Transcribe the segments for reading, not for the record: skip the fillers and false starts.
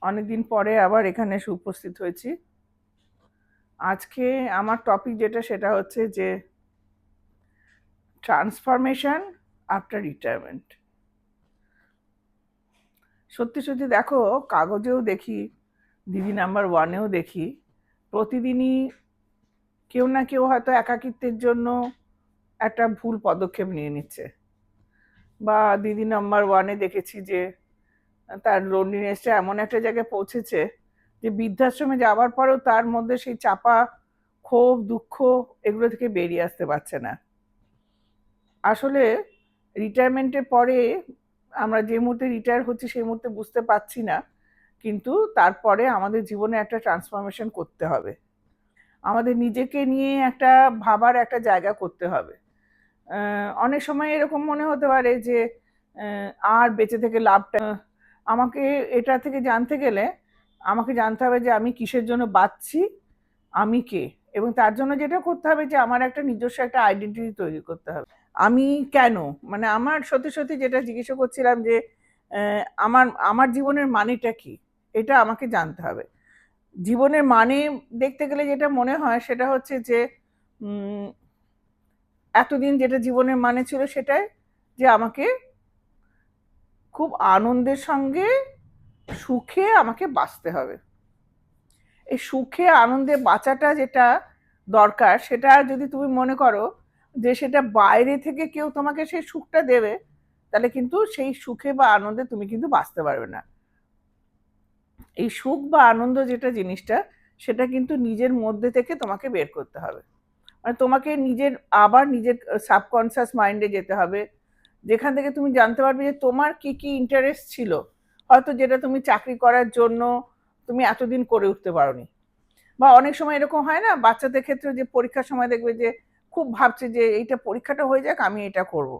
অনেকদিন পরে আবার এখানে উপস্থিত হয়েছি। আজকে আমার টপিক যেটা সেটা হচ্ছে যে ট্রান্সফরমেশন আফটার রিটায়ারমেন্ট। সত্যি সত্যি দেখো, কাগজেও দেখি, দিদি নাম্বার ওয়ানেও দেখি, প্রতিদিনই কেউ না কেউ হয়তো একাকিত্বের জন্য একটা ভুল পদক্ষেপ নিয়ে নিচ্ছে। বা দিদি নাম্বার ওয়ানে দেখেছি যে তার লোনলিনেসটা এমন একটা জায়গায় পৌঁছেছে যে বৃদ্ধাশ্রমে যাওয়ার পরেও তার মধ্যে সেই চাপা ক্ষোভ, দুঃখ এগুলো থেকে বেরিয়ে আসতে পারছে না। আসলে রিটায়ারমেন্টের পরে আমরা যে মুহূর্তে রিটায়ার হচ্ছি সেই মুহূর্তে বুঝতে পারছি না, কিন্তু তারপরে আমাদের জীবনে একটা ট্রান্সফরমেশন করতে হবে। আমাদের নিজেকে নিয়ে একটা ভাবার একটা জায়গা করতে হবে। অনেক সময় এরকম মনে হতে পারে যে আর বেঁচে থেকে লাভটা, আমাকে এটা থেকে জানতে গেলে আমাকে জানতে হবে যে আমি কিসের জন্য বাঁচছি, আমি কে, এবং তার জন্য যেটা করতে হবে যে আমার একটা নিজস্ব একটা আইডেন্টিটি তৈরি করতে হবে। আমি কেন, মানে আমার সত্যি সত্যি যেটা জিজ্ঞাসা করছিলাম যে আমার আমার জীবনের মানেটা কি, এটা আমাকে জানতে হবে। জীবনের মানে দেখতে গেলে যেটা মনে হয় সেটা হচ্ছে যে এতদিন যেটা জীবনের মানে ছিল সেটাই যে আমাকে খুব আনন্দের সঙ্গে সুখে আমাকে বাঁচতে হবে। এই সুখে আনন্দে বাঁচাটা যেটা দরকার, সেটা যদি তুমি মনে করো যে সেটা বাইরে থেকে কেউ তোমাকে সেই সুখটা দেবে, তাহলে কিন্তু সেই সুখে বা আনন্দে তুমি কিন্তু বাঁচতে পারবে না। এই সুখ বা আনন্দ যেটা জিনিসটা, সেটা কিন্তু নিজের মধ্যে থেকে তোমাকে বের করতে হবে। মানে তোমাকে নিজের সাবকনসিয়াস মাইন্ডে যেতে হবে, যেখান থেকে তুমি জানতে পারবে যে তোমার কি কি ইন্টারেস্ট ছিল, হয়তো যেটা তুমি চাকরি করার জন্য তুমি এতদিন করে উঠতে পারোনি। বা অনেক সময় এরকম হয় না বাচ্চাদের ক্ষেত্রে, যে পরীক্ষার সময় দেখবে যে খুব ভাবছে যে এইটা পরীক্ষাটা হয়ে যাক, আমি এটা করব।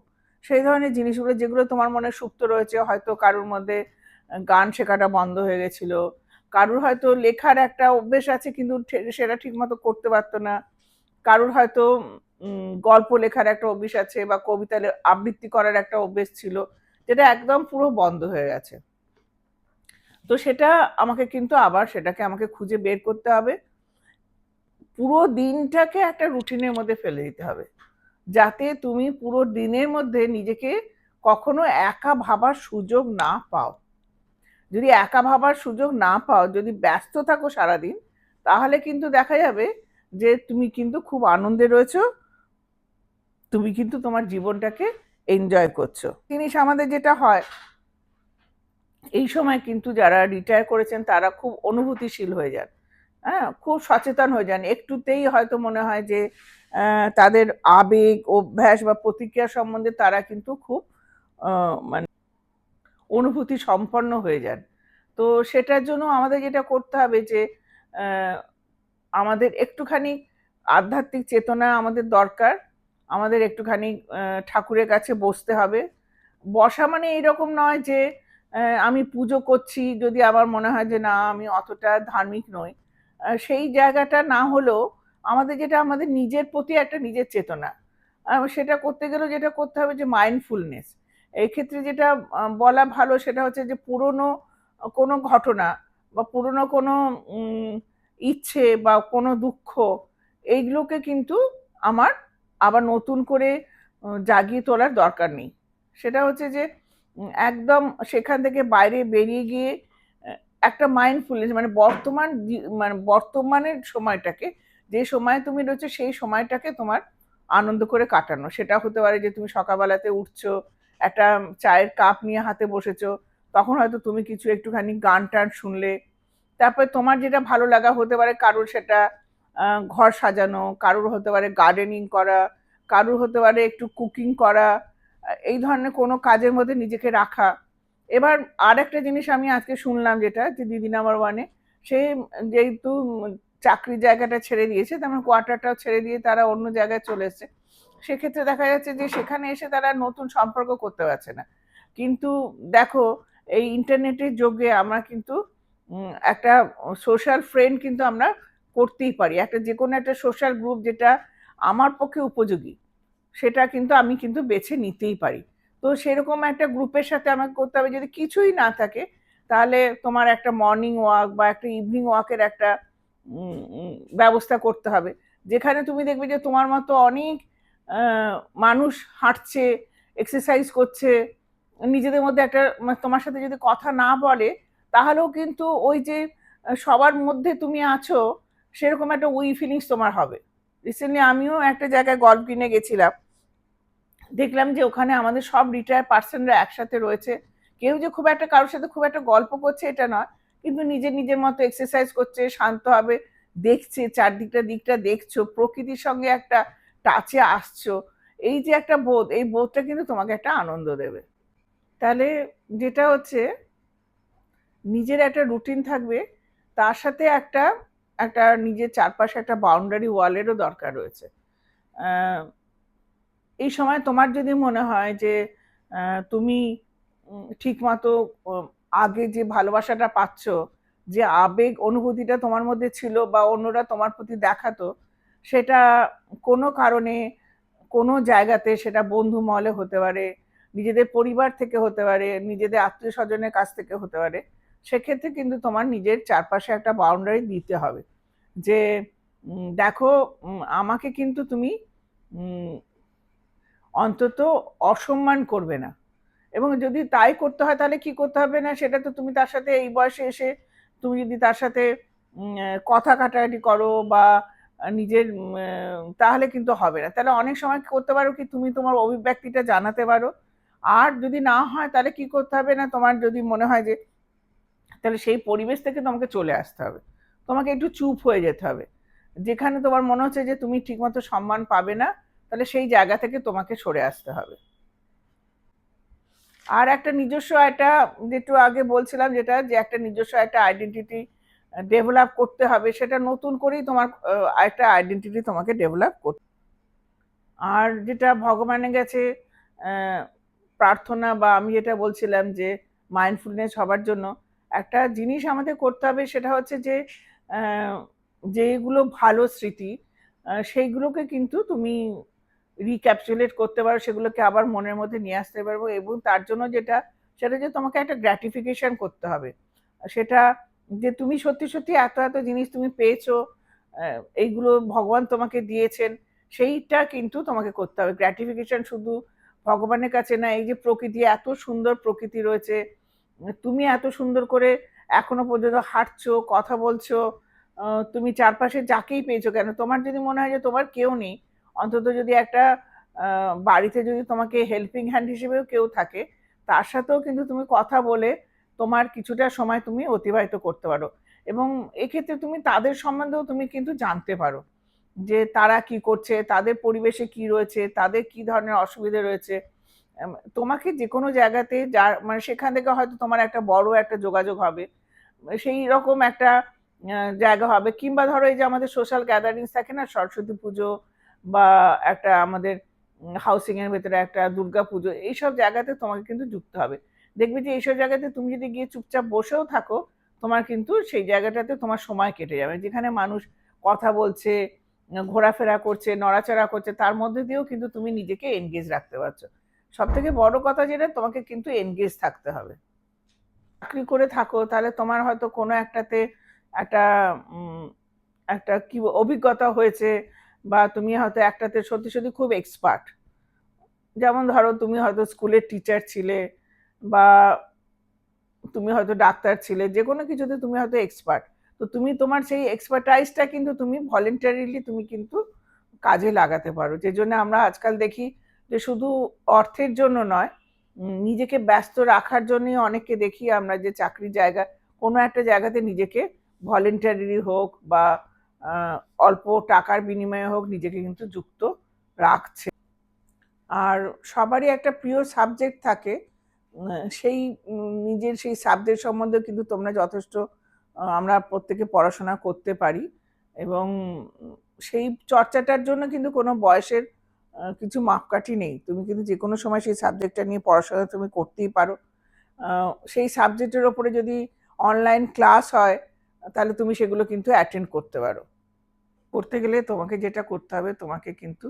সেই ধরনের জিনিসগুলো যেগুলো তোমার মনে সুপ্ত রয়েছে, হয়তো কারোর মধ্যে গান শেখাটা বন্ধ হয়ে গেছিল, কারোর হয়তো লেখার একটা অভ্যেস আছে কিন্তু সেটা ঠিক মতো করতে পারতো না, কারোর হয়তো গল্প লেখার একটা অভ্যেস আছে বা কবিতা আবৃত্তি করার একটা অভ্যেস ছিল, যেটা একদম পুরো বন্ধ হয়ে গেছে। তো সেটা আমাকে খুঁজে বের করতে হবে। পুরো দিনটাকে একটা রুটিনের মধ্যে ফেলে দিতে হবে, যাতে তুমি পুরো দিনের মধ্যে নিজেকে কখনো একা ভাবার সুযোগ না পাও। যদি একা ভাবার সুযোগ না পাও, যদি ব্যস্ত থাকো সারাদিন, তাহলে কিন্তু দেখা যাবে যে তুমি কিন্তু খুব আনন্দে রয়েছো, তুমি কিন্তু তোমার জীবনটাকে এনজয় করছো। জিনিস আমাদের যেটা হয়, এই সময় কিন্তু যারা রিটায়ার করেছেন তারা খুব অনুভূতিশীল হয়ে যান। হ্যাঁ, খুব সচেতন হয়ে যান। একটুতেই হয়তো মনে হয় যে তাদের আবেগ, অভ্যাস বা প্রতিক্রিয়া সম্বন্ধে তারা কিন্তু খুব মানে অনুভূতি সম্পন্ন হয়ে যান। তো সেটার জন্য আমাদের যেটা করতে হবে যে আমাদের একটুখানি আধ্যাত্মিক চেতনা আমাদের দরকার। আমাদের একটুখানি ঠাকুরের কাছে বসতে হবে। বসা মানে এইরকম নয় যে আমি পুজো করছি, যদি আমার মনে হয় যে না আমি অতটা ধার্মিক নই, সেই জায়গাটা না হলেও আমাদের নিজের প্রতি একটা নিজের চেতনা, সেটা করতে গেলেও যেটা করতে হবে যে মাইন্ডফুলনেস। এই ক্ষেত্রে যেটা বলা ভালো সেটা হচ্ছে যে পুরনো কোনো ঘটনা বা পুরনো কোনো ইচ্ছে বা কোনো দুঃখ, এইগুলোকে কিন্তু আমার আবার নতুন করে জাগিয়ে তোলার দরকার নেই। সেটা হচ্ছে যে একদম সেখান থেকে বাইরে বেরিয়ে গিয়ে একটা মাইন্ডফুলনেস, মানে মানে বর্তমানের সময়টাকে, যে সময় তুমি রয়েছে সেই সময়টাকে তোমার আনন্দ করে কাটানো। সেটা হতে পারে যে তুমি সকালবেলাতে উঠছো, একটা চায়ের কাপ নিয়ে হাতে বসেছো, তখন হয়তো তুমি কিছু একটুখানি গান টান শুনলে। তারপরে তোমার যেটা ভালো লাগা হতে পারে, কারোর সেটা ঘর সাজানো, কারোর হতে পারে গার্ডেনিং করা, কারোর হতে পারে একটু কুকিং করা, এই ধরনের কোনো কাজের মধ্যে নিজেকে রাখা। এবার আর একটা জিনিস আমি আজকে শুনলাম, যেটা যে দিদি নাম্বার ওয়ানে, সে যেহেতু চাকরির জায়গাটা ছেড়ে দিয়েছে, তেমন কোয়ার্টারটাও ছেড়ে দিয়ে তারা অন্য জায়গায় চলে এসছে, সেক্ষেত্রে দেখা যাচ্ছে যে সেখানে এসে তারা নতুন সম্পর্ক করতে পারছে না। কিন্তু দেখো, এই ইন্টারনেটের যুগে আমরা কিন্তু একটা সোশ্যাল ফ্রেন্ড কিন্তু আমরা করতেই পারি। একটা যে কোনো একটা সোশ্যাল গ্রুপ যেটা আমার পক্ষে উপযোগী, সেটা কিন্তু আমি কিন্তু বেছে নিতেই পারি। তো সেরকম একটা গ্রুপের সাথে আমাকে করতে হবে। যদি কিছুই না থাকে, তাহলে তোমার একটা মর্নিং ওয়াক বা একটা ইভিনিং ওয়াকের একটা ব্যবস্থা করতে হবে, যেখানে তুমি দেখবে যে তোমার মতো অনেক মানুষ হাঁটছে, এক্সারসাইজ করছে, নিজেদের মধ্যে একটা তোমার সাথে যদি কথা না বলে তাহলেও কিন্তু ওই যে সবার মধ্যে তুমি আছো সেরকম একটা উই ফিলিংস তোমার হবে। রিসেন্টলি আমিও একটা জায়গায় গল্ফ কিনে গেছিলাম, দেখলাম যে ওখানে আমাদের সব রিটায়ার্ড পার্সনরা একসাথে রয়েছে, কেউ যে খুব একটা কারোর সাথে খুব একটা গল্প করছে এটা নয়, কিন্তু নিজের নিজের মতো এক্সারসাইজ করছে, শান্তভাবে দেখছে, চারদিকটা দিকটা দেখছো, প্রকৃতির সঙ্গে একটা টাচে আসছো। এই যে একটা বোধ, এই বোধটা কিন্তু তোমাকে একটা আনন্দ দেবে। তাহলে যেটা হচ্ছে, নিজের একটা রুটিন থাকবে, তার সাথে একটা একটা নিজের চারপাশে একটা বাউন্ডারি ওয়ালেরও দরকার রয়েছে। এই সময় তোমার যদি মনে হয় যে তুমি ঠিক মতো আগে যে ভালোবাসাটা পাচ্ছ, যে আবেগ অনুভূতিটা তোমার মধ্যে ছিল বা অন্যরা তোমার প্রতি দেখাতো, সেটা কোনো কারণে কোনো জায়গাতে, সেটা বন্ধু মহলে হতে পারে, নিজেদের পরিবার থেকে হতে পারে, নিজেদের আত্মীয় স্বজনের কাছ থেকে হতে পারে, সেক্ষেত্রে কিন্তু তোমার নিজের চারপাশে একটা বাউন্ডারি দিতে হবে যে দেখো, আমাকে কিন্তু তুমি অন্তত অসম্মান করবে না। এবং যদি তাই করতে হয় তাহলে কি করতে হবে না, সেটা তো তুমি তার সাথে এই বয়সে এসে তুমি যদি তার সাথে কথা কাটাকাটি করো বা নিজের তাহলে কিন্তু হবে না। তাহলে অনেক সময় করতে পারো কি, তুমি তোমার অভিব্যক্তিটা জানাতে পারো। আর যদি না হয় তাহলে কি করতে হবে না, তোমার যদি মনে হয় যে তাহলে সেই পরিবেশ থেকে তোমাকে চলে আসতে হবে, তোমাকে একটু চুপ হয়ে যেতে হবে। যেখানে তোমার মনে হচ্ছে যে তুমি ঠিকমতো সম্মান পাবে না, তাহলে সেই জায়গা থেকে তোমাকে সরে আসতে হবে। আর একটা নিজস্ব একটা, যেটু আগে বলছিলাম যেটা, যে একটা নিজস্ব একটা আইডেন্টিটি ডেভেলপ করতে হবে, সেটা নতুন করেই তোমার একটা আইডেন্টিটি তোমাকে ডেভেলপ করতে। আর যেটা ভগবানের কাছে প্রার্থনা, বা আমি যেটা বলছিলাম যে মাইন্ডফুলনেস হবার জন্য একটা জিনিস আমাদের করতে হবে, সেটা হচ্ছে যে যেগুলো ভালো স্মৃতি সেইগুলোকে কিন্তু তুমি রিক্যাপচুলেট করতে পারো, সেগুলোকে আবার মনের মধ্যে নিয়ে আসতে পারবো। এবং তার জন্য যেটা, সেটা যে তোমাকে একটা গ্র্যাটিফিকেশন করতে হবে, সেটা যে তুমি সত্যি সত্যি এত এত জিনিস তুমি পেয়েছো, এইগুলো ভগবান তোমাকে দিয়েছেন, সেইটা কিন্তু তোমাকে করতে হবে। গ্র্যাটিফিকেশন শুধু ভগবানের কাছে না, এই যে প্রকৃতি, এত সুন্দর প্রকৃতি রয়েছে, তুমি এত সুন্দর করে এখনো পর্যন্ত হাঁটছো, কথা বলছো, তুমি চারপাশে যাকেই পেয়েছো কেন, তোমার যদি মনে হয় যে তোমার কেউ নেই, অন্তত যদি একটা বাড়িতে যদি তোমাকে হেল্পিং হ্যান্ড হিসেবেও কেউ থাকে, তার সাথেও কিন্তু তুমি কথা বলে তোমার কিছুটা সময় তুমি অতিবাহিত করতে পারো। এবং এক্ষেত্রে তুমি তাদের সম্বন্ধেও তুমি কিন্তু জানতে পারো যে তারা কি করছে, তাদের পরিবেশে কি রয়েছে, তাদের কি ধরনের অসুবিধে রয়েছে। তোমাকে যে কোনো জায়গাতে যার মানে সেখান থেকে হয়তো তোমার একটা বড় একটা যোগাযোগ হবে, সেই রকম একটা জায়গা হবে। কিংবা ধরো এই যে আমাদের সোশ্যাল গ্যাদারিংস থাকে না, সরস্বতী পুজো বা একটা আমাদের হাউসিং এর ভেতরে একটা দুর্গা পুজো, এইসব জায়গাতে তোমাকে কিন্তু যুক্ত হবে। দেখবে যে এইসব জায়গাতে তুমি যদি গিয়ে চুপচাপ বসেও থাকো, তোমার কিন্তু সেই জায়গাটাতে তোমার সময় কেটে যাবে। যেখানে মানুষ কথা বলছে, ঘোরাফেরা করছে, নড়াচড়া করছে, তার মধ্যে দিয়েও কিন্তু তুমি নিজেকে এনগেজ রাখতে পারছো। সব থেকে বড় কথা যেটা, তোমাকে কিন্তু এনগেজ থাকতে হবে। চাকরি করে থাকো, তাহলে তোমার হয়তো কোনো একটাতে একটা একটা কি অভিজ্ঞতা হয়েছে, বা তুমি হয়তো একটাতে সত্যি সত্যি খুব এক্সপার্ট। যেমন ধরো তুমি হয়তো স্কুলের টিচার ছিলে, বা তুমি হয়তো ডাক্তার ছিলে, যে কোনো কিছুতে তুমি হয়তো এক্সপার্ট। তো তুমি তোমার সেই এক্সপার্টাইজটা কিন্তু তুমি ভলেন্টারিলি তুমি কিন্তু কাজে লাগাতে পারো। যে জন্য আমরা আজকাল দেখি যে শুধু অর্থের জন্য নয়, নিজেকে ব্যস্ত রাখার জন্যই অনেককে দেখি আমরা যে চাকরির জায়গা, কোনো একটা জায়গাতে নিজেকে ভলেন্টারি হোক বা অল্প টাকার বিনিময়ে হোক নিজেকে কিন্তু যুক্ত রাখছে। আর সবারই একটা প্রিয় সাবজেক্ট থাকে, সেই নিজের সেই সাবজেক্ট সম্বন্ধে কিন্তু তোমরা যথেষ্ট, আমরা প্রত্যেকে পড়াশোনা করতে পারি। এবং সেই চর্চাটার জন্য কিন্তু কোনো বয়সের কিছু মাপকাঠি নেই, তুমি কিন্তু যে কোনো সময় সেই সাবজেক্টটা নিয়ে পড়াশোনা তুমি করতেই পারো। সেই সাবজেক্টের ওপরে যদি অনলাইন ক্লাস হয়, তাহলে তুমি সেগুলো কিন্তু অ্যাটেন্ড করতে পারো। করতে গেলে তোমাকে যেটা করতে হবে, তোমাকে কিন্তু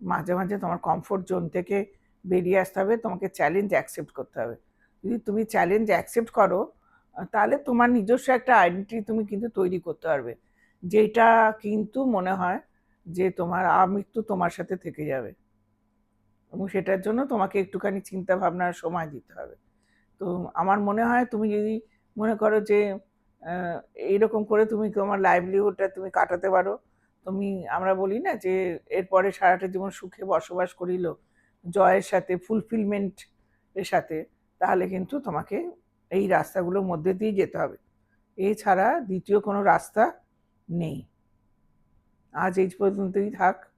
মাঝে মাঝে তোমার কমফোর্ট জোন থেকে বেরিয়ে আসতে হবে, তোমাকে চ্যালেঞ্জ অ্যাকসেপ্ট করতে হবে। যদি তুমি চ্যালেঞ্জ অ্যাকসেপ্ট করো, তাহলে তোমার নিজস্ব একটা আইডেন্টিটি তুমি কিন্তু তৈরি করতে পারবে, যেটা কিন্তু মনে হয় যে তোমার আমৃত্যু তোমার সাথে থেকে যাবে। এবং সেটার জন্য তোমাকে একটুখানি চিন্তা ভাবনার সময় দিতে হবে। তো আমার মনে হয় তুমি যদি মনে করো যে আহ, এইরকম করে তুমি তোমার লাইভলিহুডটা তুমি কাটাতে পারো, তুমি, আমরা বলি না যে এরপরে সারাটা জীবন সুখে বসবাস করিল জয়ের সাথে, ফুলফিলমেন্ট এর সাথে, তাহলে কিন্তু তোমাকে এই রাস্তাগুলোর মধ্যে দিয়ে যেতে হবে। এছাড়া দ্বিতীয় কোনো রাস্তা নেই। আজ এই পর্যন্তই থাক।